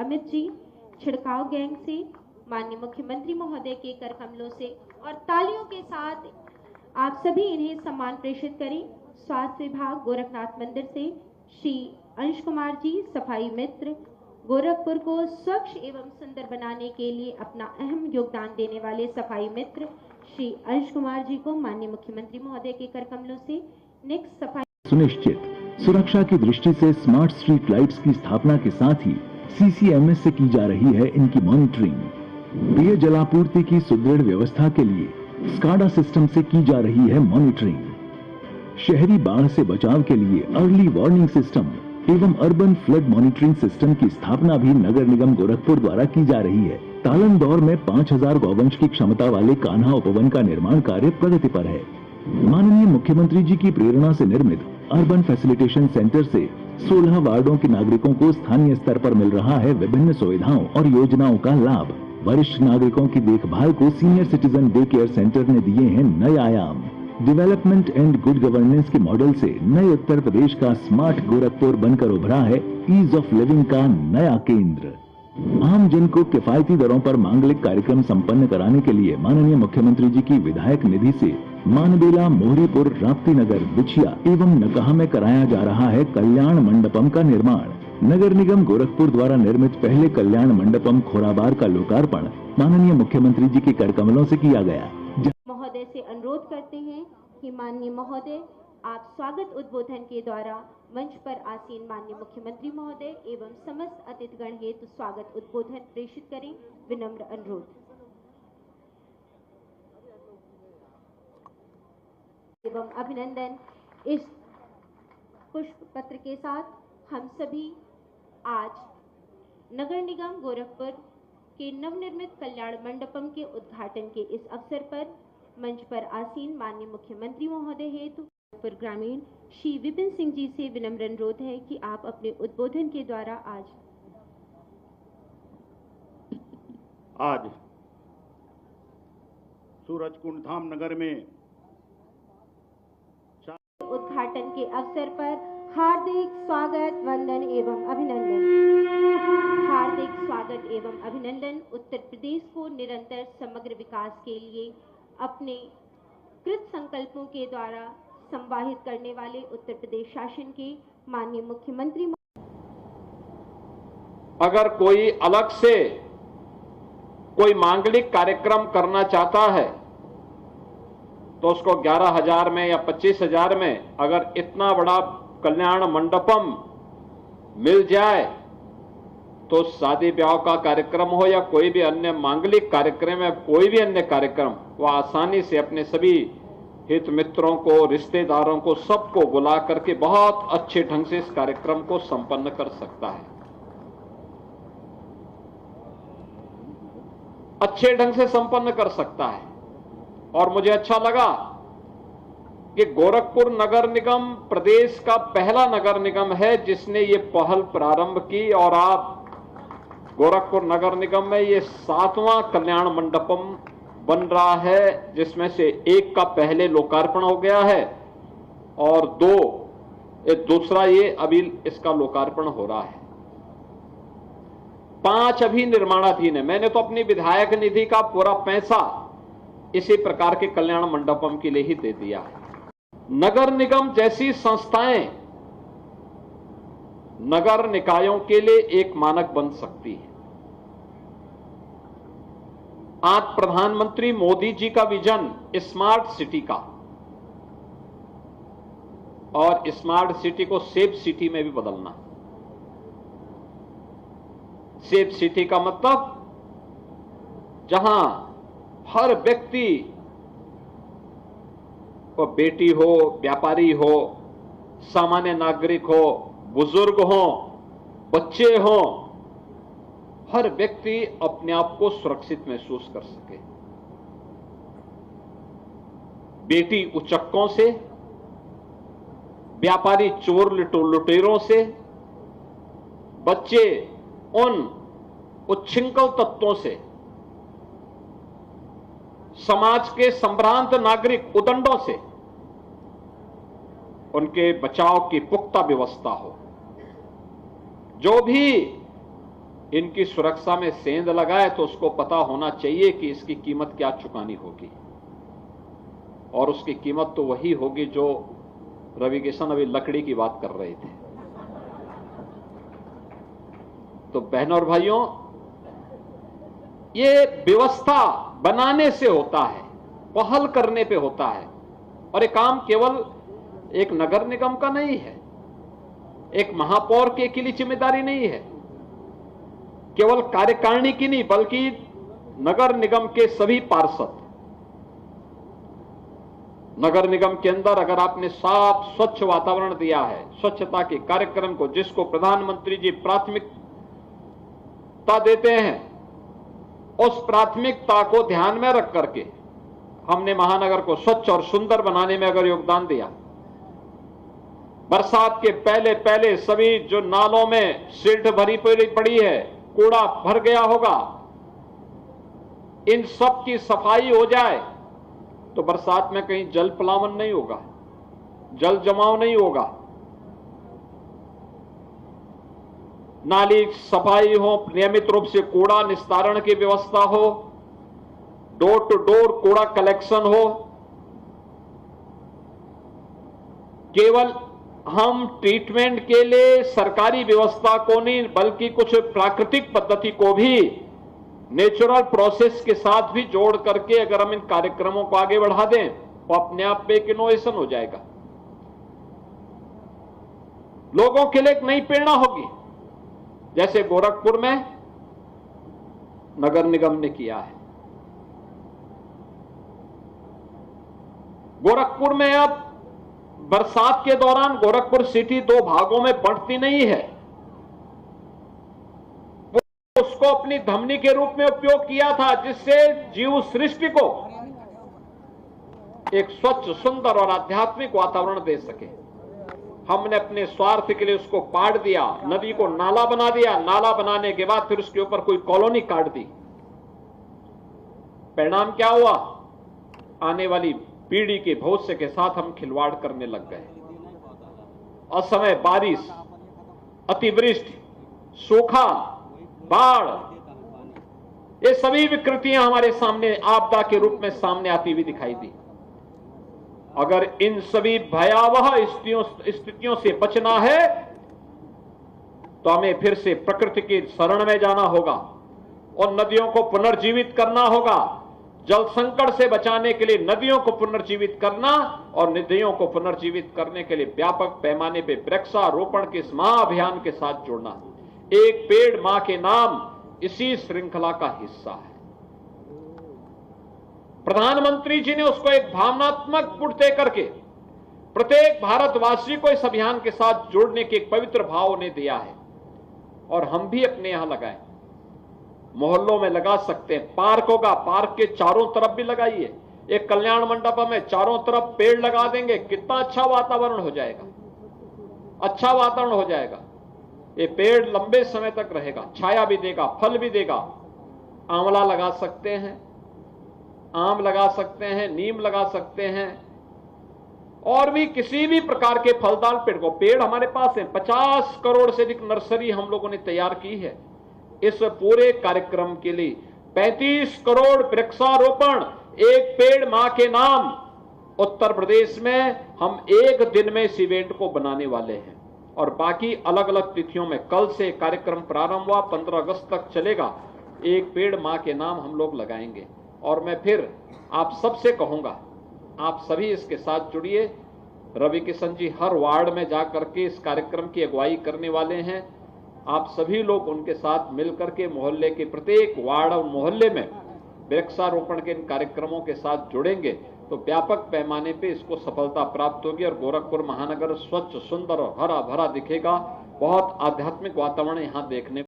अमित जी, छिड़काव गैंग से माननीय मुख्यमंत्री महोदय के कर कमलों से और तालियों के साथ आप सभी इन्हें सम्मान प्रेषित करें। स्वास्थ्य विभाग गोरखनाथ मंदिर से श्री अंश कुमार जी, सफाई मित्र, गोरखपुर को स्वच्छ एवं सुंदर बनाने के लिए अपना अहम योगदान देने वाले सफाई मित्र श्री अंश कुमार जी को माननीय मुख्यमंत्री महोदय के कर कमलों से नेक्स्ट सफाई सुनिश्चित सुरक्षा की दृष्टि से स्मार्ट स्ट्रीट लाइट्स की स्थापना के साथ ही सीसीएमएस से की जा रही है इनकी मॉनिटरिंग। पेय जलापूर्ति की सुदृढ़ व्यवस्था के लिए स्काडा सिस्टम से की जा रही है मॉनिटरिंग। शहरी बाढ़ से बचाव के लिए अर्ली वार्निंग सिस्टम एवं अर्बन फ्लड मॉनिटरिंग सिस्टम की स्थापना भी नगर निगम गोरखपुर द्वारा की जा रही है। तालंदौर में 5000 गौवंश की क्षमता वाले कान्हा उपवन का निर्माण कार्य प्रगति पर है। माननीय मुख्यमंत्री जी की प्रेरणा से निर्मित अर्बन फैसिलिटेशन सेंटर से 16 वार्डों के नागरिकों को स्थानीय स्तर पर मिल रहा है विभिन्न सुविधाओं और योजनाओं का लाभ। वरिष्ठ नागरिकों की देखभाल को senior citizen day care centre ने दिए हैं नए आयाम। डेवलपमेंट एंड गुड गवर्नेंस के मॉडल से नए उत्तर प्रदेश का स्मार्ट गोरखपुर बनकर उभरा है ईज ऑफ लिविंग का नया केंद्र। आम जन को किफायती दरों पर मांगलिक कार्यक्रम संपन्न कराने के लिए माननीय मुख्यमंत्री जी की विधायक निधि से मानबेला, मोहरीपुर, राप्ती नगर, बिछिया एवं नकहा में कराया जा रहा है कल्याण मंडपम का निर्माण। नगर निगम गोरखपुर द्वारा निर्मित पहले कल्याण मंडपम खोराबार का लोकार्पण माननीय मुख्यमंत्री जी के कर कमलों से किया गया। महोदय से अनुरोध करते हैं कि माननीय महोदय आप स्वागत उद्बोधन के द्वारा मंच पर आसीन माननीय मुख्यमंत्री महोदय एवं समस्त अतिथिगण हेतु स्वागत उद्बोधन प्रेषित करें। विनम्र अनुरोध। एवं अभिनंदन। इस पुष्प पत्र के साथ हम सभी आज नगर निगम गोरखपुर के नवनिर्मित कल्याण मंडपम के उद्घाटन के इस अवसर पर मंच पर आसीन माननीय मुख्यमंत्री महोदय हेतु गोरखपुर ग्रामीण श्री विपिन सिंह जी से विनम्र अनुरोध है कि आप अपने उद्बोधन के द्वारा आज सूरजकुंड धाम नगर में उद्घाटन के अवसर पर हार्दिक स्वागत, वंदन एवं अभिनंदन। हार्दिक स्वागत एवं अभिनंदन। उत्तर प्रदेश को निरंतर समग्र विकास के लिए अपने कृत संकल्पों के द्वारा संवाहित करने वाले उत्तर प्रदेश शासन के माननीय मुख्यमंत्री। अगर कोई अलग से कोई मांगलिक कार्यक्रम करना चाहता है तो उसको 11,000 में या 25,000 में अगर इतना बड़ा कल्याण मंडपम मिल जाए तो शादी ब्याह का कार्यक्रम हो या कोई भी अन्य मांगलिक कार्यक्रम या कोई भी अन्य कार्यक्रम, वो आसानी से अपने सभी हित मित्रों को, रिश्तेदारों को, सबको बुला करके बहुत अच्छे ढंग से इस कार्यक्रम को संपन्न कर सकता है। अच्छे ढंग से संपन्न कर सकता है। और मुझे अच्छा लगा कि गोरखपुर नगर निगम प्रदेश का पहला नगर निगम है जिसने ये पहल प्रारंभ की और आप गोरखपुर नगर निगम में ये 7वां कल्याण मंडपम बन रहा है, जिसमें से एक का पहले लोकार्पण हो गया है और दूसरा ये अभी इसका लोकार्पण हो रहा है। 5 अभी निर्माणाधीन है। मैंने तो अपनी विधायक निधि का पूरा पैसा इसी प्रकार के कल्याण मंडपम के लिए ही दे दिया है। नगर निगम जैसी संस्थाएं नगर निकायों के लिए एक मानक बन सकती है। आज प्रधानमंत्री मोदी जी का विजन स्मार्ट सिटी का, और स्मार्ट सिटी को सेफ सिटी में भी बदलना। सेफ सिटी का मतलब जहां हर व्यक्ति, वो बेटी हो, व्यापारी हो, सामान्य नागरिक हो, बुजुर्ग हो, बच्चे हो, हर व्यक्ति अपने आप को सुरक्षित महसूस कर सके। बेटी उचक्कों से, व्यापारी चोर लुटेरों से, बच्चे उन उच्छृंखल तत्वों से, समाज के संभ्रांत नागरिक उदंडों से उनके बचाव की पुख्ता व्यवस्था हो। जो भी इनकी सुरक्षा में सेंध लगाए तो उसको पता होना चाहिए कि इसकी कीमत क्या चुकानी होगी, और उसकी कीमत तो वही होगी जो रवि किशन अभी लकड़ी की बात कर रहे थे। तो बहनों और भाइयों, ये व्यवस्था बनाने से होता है, पहल करने पे होता है, और ये काम केवल एक नगर निगम का नहीं है, एक महापौर के अकेली जिम्मेदारी नहीं है, केवल कार्यकारिणी की नहीं, बल्कि नगर निगम के सभी पार्षद। नगर निगम के अंदर अगर आपने साफ स्वच्छ वातावरण दिया है, स्वच्छता के कार्यक्रम को जिसको प्रधानमंत्री जी प्राथमिकता देते हैं, उस प्राथमिकता को ध्यान में रख करके हमने महानगर को स्वच्छ और सुंदर बनाने में अगर योगदान दिया, बरसात के पहले पहले सभी जो नालों में सिल्ट भरी पड़ी है, कूड़ा भर गया होगा, इन सब की सफाई हो जाए तो बरसात में कहीं जल प्लावन नहीं होगा, जल जमाव नहीं होगा, नाली सफाई हो, नियमित रूप से कूड़ा निस्तारण की व्यवस्था हो, डोर टू डोर कूड़ा कलेक्शन हो। केवल हम ट्रीटमेंट के लिए सरकारी व्यवस्था को नहीं, बल्कि कुछ प्राकृतिक पद्धति को भी नेचुरल प्रोसेस के साथ भी जोड़ करके अगर हम इन कार्यक्रमों को आगे बढ़ा दें तो अपने आप में एक इनोवेशन हो जाएगा, लोगों के लिए एक नई प्रेरणा होगी, जैसे गोरखपुर में नगर निगम ने किया है। गोरखपुर में अब बरसात के दौरान गोरखपुर सिटी दो भागों में बंटती नहीं है, उसको अपनी धमनी के रूप में उपयोग किया था, जिससे जीव सृष्टि को एक स्वच्छ, सुंदर और आध्यात्मिक वातावरण दे सके। हमने अपने स्वार्थ के लिए उसको पाट दिया, नदी को नाला बना दिया, नाला बनाने के बाद फिर उसके ऊपर कोई कॉलोनी काट दी। परिणाम क्या हुआ? आने वाली पीढ़ी के भविष्य के साथ हम खिलवाड़ करने लग गए। असमय बारिश, अतिवृष्टि, सूखा, बाढ़, ये सभी विकृतियां हमारे सामने आपदा के रूप में सामने आती हुई दिखाई दी। अगर इन सभी भयावह स्थितियों से बचना है तो हमें फिर से प्रकृति की शरण में जाना होगा और नदियों को पुनर्जीवित करना होगा। जल संकट से बचाने के लिए नदियों को पुनर्जीवित करना और नदियों को पुनर्जीवित करने के लिए व्यापक पैमाने पर वृक्षारोपण के इस महाअभियान के साथ जुड़ना। एक पेड़ मां के नाम इसी श्रृंखला का हिस्सा है। प्रधानमंत्री जी ने उसको एक भावनात्मक पुट दे करके प्रत्येक भारतवासी को इस अभियान के साथ जोड़ने के एक पवित्र भाव ने दिया है, और हम भी अपने यहां लगाएं। मोहल्लों में लगा सकते हैं, पार्क होगा, पार्क के चारों तरफ भी लगाइए। एक कल्याण मंडप में चारों तरफ पेड़ लगा देंगे, कितना अच्छा वातावरण हो जाएगा, अच्छा वातावरण हो जाएगा। ये पेड़ लंबे समय तक रहेगा, छाया भी देगा, फल भी देगा। आंवला लगा सकते हैं, आम लगा सकते हैं, नीम लगा सकते हैं, और भी किसी भी प्रकार के फलदार पेड़ को। पेड़ हमारे पास है, 50 करोड़ से अधिक नर्सरी हम लोगों ने तैयार की है। इस पूरे कार्यक्रम के लिए 35 करोड़ वृक्षारोपण, एक पेड़ मां के नाम, उत्तर प्रदेश में हम एक दिन में इस इवेंट को बनाने वाले हैं। और बाकी अलग अलग तिथियों में, कल से कार्यक्रम प्रारंभ हुआ, 15 अगस्त तक चलेगा। एक पेड़ मां के नाम हम लोग लगाएंगे। और मैं फिर आप सबसे कहूंगा, आप सभी इसके साथ जुड़िए। रवि किशन जी हर वार्ड में जाकर के इस कार्यक्रम की अगुवाई करने वाले हैं। आप सभी लोग उनके साथ मिलकर के मोहल्ले के प्रत्येक वार्ड और मोहल्ले में वृक्षारोपण के इन कार्यक्रमों के साथ जुड़ेंगे तो व्यापक पैमाने पे इसको सफलता प्राप्त होगी और गोरखपुर महानगर स्वच्छ, सुंदर और हरा भरा दिखेगा। बहुत आध्यात्मिक वातावरण यहाँ देखने